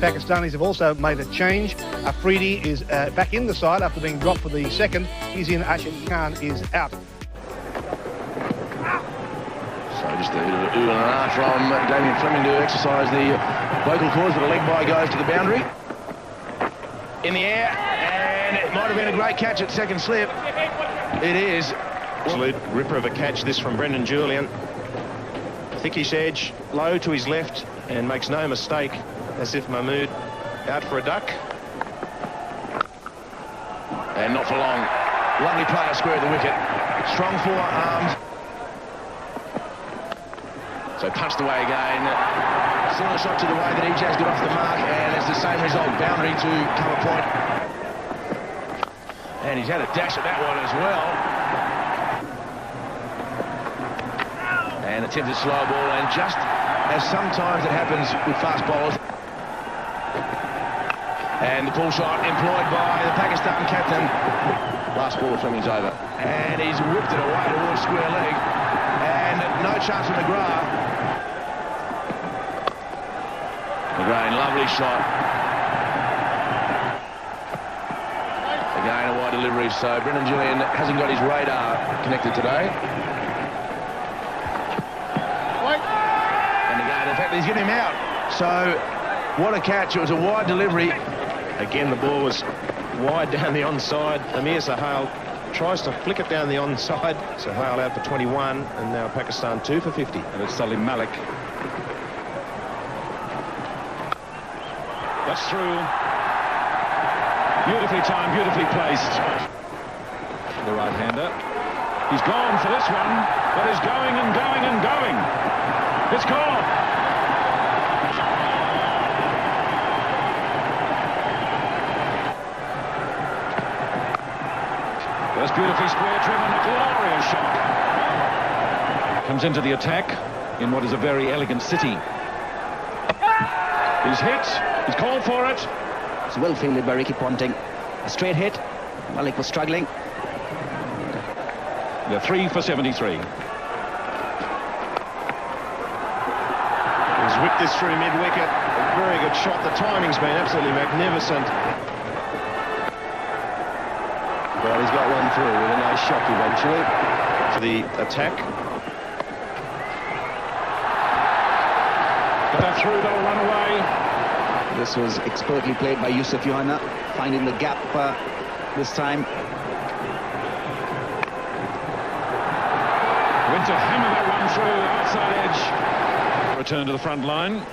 Pakistanis have also made a change. Afridi is back in the side after being dropped for the second. He's in, Ashim Khan is out. So just a ooh and ah from Damien Fleming to exercise the vocal cords, but a leg by goes to the boundary. In the air, and it might have been a great catch at second slip. It is. Absolute ripper of a catch, this from Brendan Julian. Thickish edge, low to his left, and makes no mistake. Asif Mahmood out for a duck. And not for long. Lovely play to square the wicket. Strong forearms. So punched away again. Similar shot to the way that Ijaz got off the mark, and it's the same result. Boundary to cover point. And he's had a dash at that one as well. And attempted slow ball, and just as sometimes it happens with fast bowlers. And the pull shot employed by the Pakistan captain. Last ball of Fleming's over. And he's whipped it away towards square leg. And no chance for McGrath. McGrath, lovely shot. Again, a wide delivery. So Brendan Julian hasn't got his radar connected today. And again, in fact, he's getting him out. So what a catch. It was a wide delivery. Again, the ball was wide down the onside. Amir Sahal tries to flick it down the onside. Sahal out for 21, and now Pakistan 2 for 50. And it's Salim Malik. That's through. Beautifully timed, beautifully placed. The right-hander. He's gone for this one, but he's going and going and going. It's gone. That's beautifully square-driven, a glorious shot. Comes into the attack in what is a very elegant city. He's hit, he's called for it. It's well fielded by Ricky Ponting. A straight hit. Malik was struggling. They're 3 for 73. He's whipped this through mid-wicket. A very good shot. The timing's been absolutely magnificent. Well, he's got one through with a nice shot eventually. For the attack. Got that through, that'll run away. This was expertly played by Yousuf, finding the gap this time. Went to hammer that one through, outside edge. Return to the front line.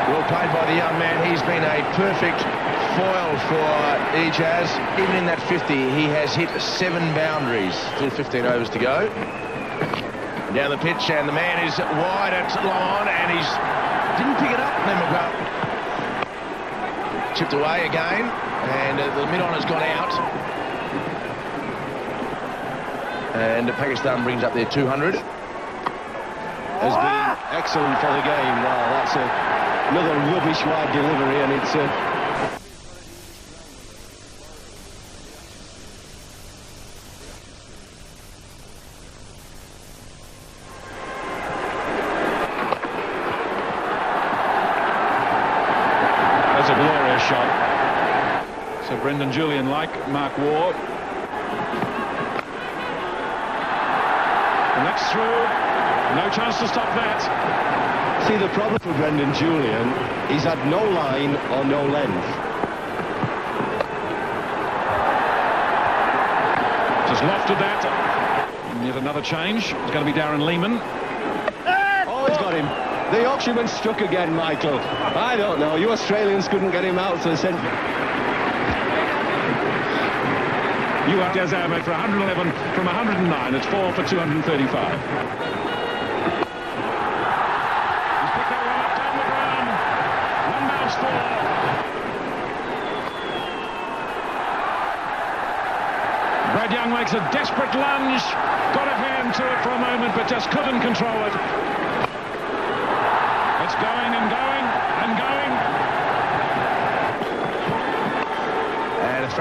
Well played by the young man. He's been a perfect foil for Ijaz. Even in that 50, he has hit 7 boundaries. Still 15 overs to go. Down the pitch, and the man is wide at long on, and he's didn't pick it up. Then McGrath chipped away again, and the mid-on has gone out. And Pakistan brings up their 200. Has been excellent for the game. Wow, that's another rubbish wide delivery, and it's that's a glorious shot. So Brendan Julian, like Mark Waugh, and that's through. No chance to stop that. See, the problem for Brendan Julian, he's had no line or no length. Just lofted that. And yet another change. It's going to be Darren Lehman. Oh, he's got him. The Yorkshireman struck again, Michael. I don't know. You Australians couldn't get him out, so sent. You have Ijaz Ahmed for 111 from 109. It's 4 for 235. Brad Young makes a desperate lunge, got a hand to it for a moment, but just couldn't control it. It's going and going and going.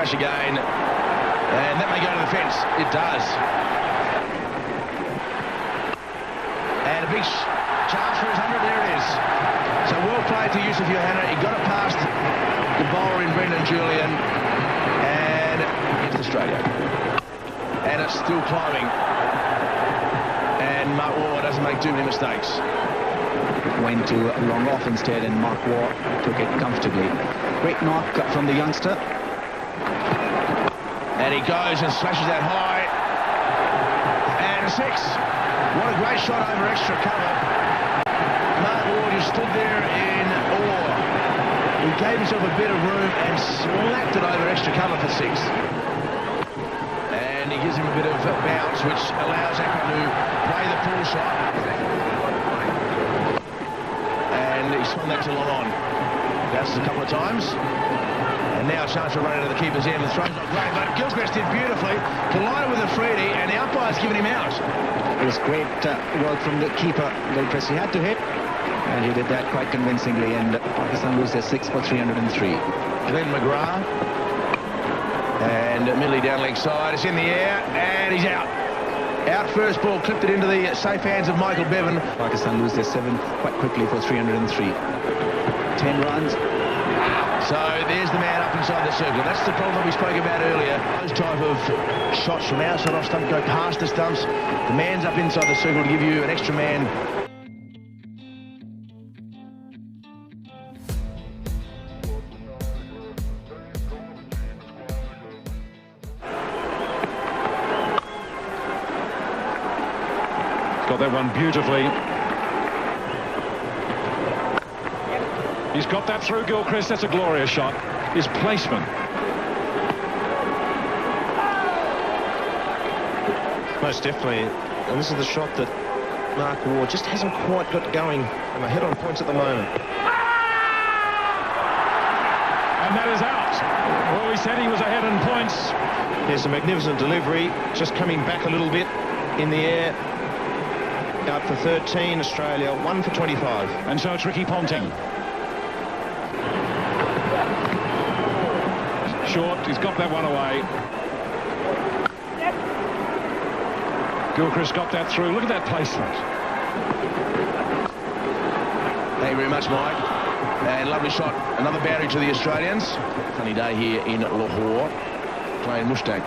flash again. And that may go to the fence. It does. And a big chance for his 100. There it is. So well played to Yousuf. He got it past the bowler in Brendan Julian. And it's Australia. And it's still climbing. And Mark Waugh doesn't make too many mistakes. Went to long off instead, and Mark Waugh took it comfortably. Great knock from the youngster. And he goes and slashes that high. And 6. What a great shot over extra cover. Mark Waugh just stood there in awe. He gave himself a bit of room and slapped it over extra cover for 6. And he gives him a bit of bounce, which allows Akram to play the full shot. And he swung that to long on. That's a couple of times. And now a chance to run into the keeper's end. The throws not great, but Gilchrist did beautifully. Collided with a Freddie, and the umpire's given him out. It was great work from the keeper. Gilchrist, he had to hit, and he did that quite convincingly. And Pakistan lose their 6 for 303. Glenn McGrath. And Millie down leg side. It's in the air, and he's out. Out first ball, clipped it into the safe hands of Michael Bevan. Pakistan lose their 7 quite quickly for 303. 10 runs. So there's the man up inside the circle. That's the problem we spoke about earlier. Those type of shots from outside off stump go past the stumps. The man's up inside the circle to give you an extra man. Got that one beautifully. He's got that through, Gilchrist. That's a glorious shot. His placement. Most definitely. And this is the shot that Mark Waugh just hasn't quite got going. And a hit on points at the moment. And that is out. Well, we said he was ahead in points. There's a magnificent delivery. Just coming back a little bit in the air. Out for 13, Australia. 1 for 25. And so it's Ricky Ponting. Short, he's got that one away. Gilchrist got that through. Look at that placement. Thank you very much, Mike. And lovely shot. Another boundary to the Australians. Sunny day here in Lahore, playing Mushtaq.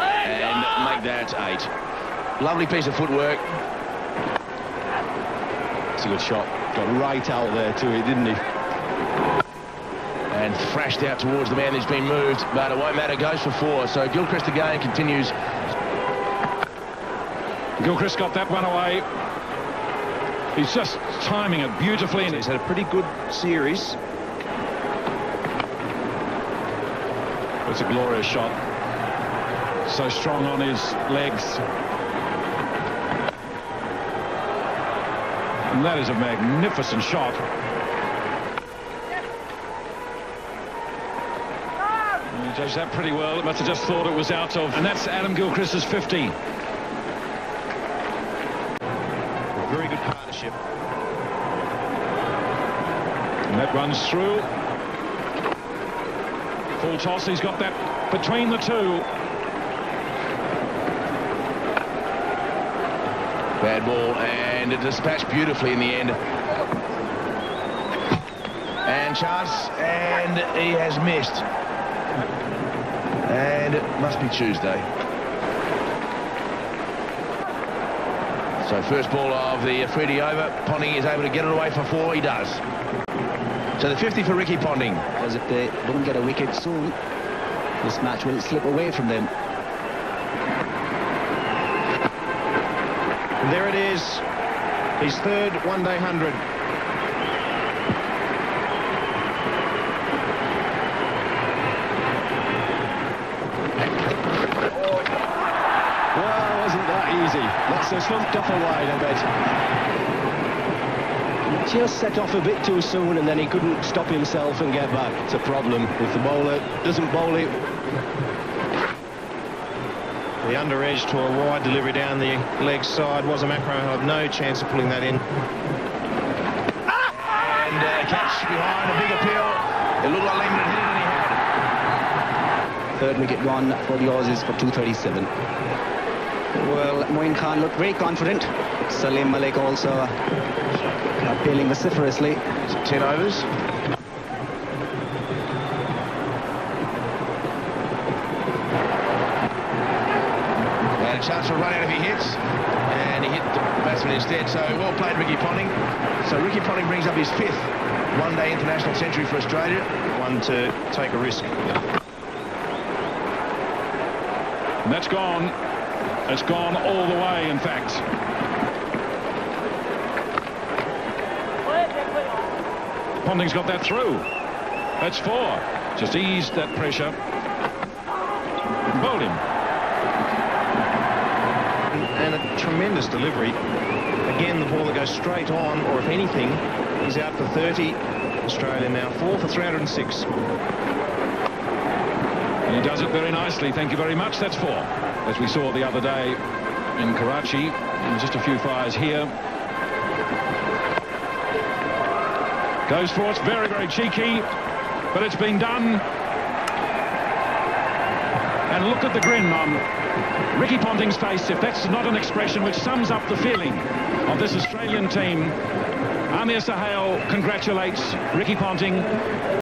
And make that 8. Lovely piece of footwork. It's a good shot. Got right out there to it, didn't he? And thrashed out towards the man who's been moved, but it won't matter, goes for 4. So Gilchrist again continues. Gilchrist got that one away. He's just timing it beautifully. And He's had a pretty good series. it's a glorious shot. So strong on his legs. And that is a magnificent shot. He judged that pretty well. It must have just thought it was out of. And that's Adam Gilchrist's 50. Very good partnership. And that runs through. Full toss. He's got that between the two. Bad ball, and it dispatched beautifully in the end. And chance, and he has missed. And it must be Tuesday. So first ball of the Freddie over. Ponting is able to get it away for 4. He does. So the 50 for Ricky Ponting. Because if they don't get a wicket soon, this match will slip away from them. And there it is. His third one-day 100. Well, wasn't that easy? That's a slumped off a wide, I bet. Just set off a bit too soon, and then he couldn't stop himself and get back. It's a problem. If the bowler doesn't bowl it. The under edge to a wide delivery down the leg side. Was a macro, had no chance of pulling that in. And catch behind, a big appeal. It looked like Lehman had hit it, and he had. Third wicket gone for the Aussies for 237. Well, Moin Khan looked very confident. Salim Malik also appealing vociferously. 10 overs. And a chance for a run out if he hits. And he hit the batsman instead. So well played, Ricky Ponting. So Ricky Ponting brings up his 5th one-day international century for Australia. One to take a risk. And that's gone. It's gone all the way, in fact. Ponting's got that through. That's 4. Just eased that pressure. Bowled him. And a tremendous delivery. Again, the ball that goes straight on, or if anything, he's out for 30. Australia now 4 for 306. And he does it very nicely. Thank you very much. That's 4. As we saw the other day in Karachi, and just a few fires here. Goes for it. Very, very cheeky, but it's been done. And look at the grin on Ricky Ponting's face, if that's not an expression which sums up the feeling of this Australian team. Amir Sahel congratulates Ricky Ponting.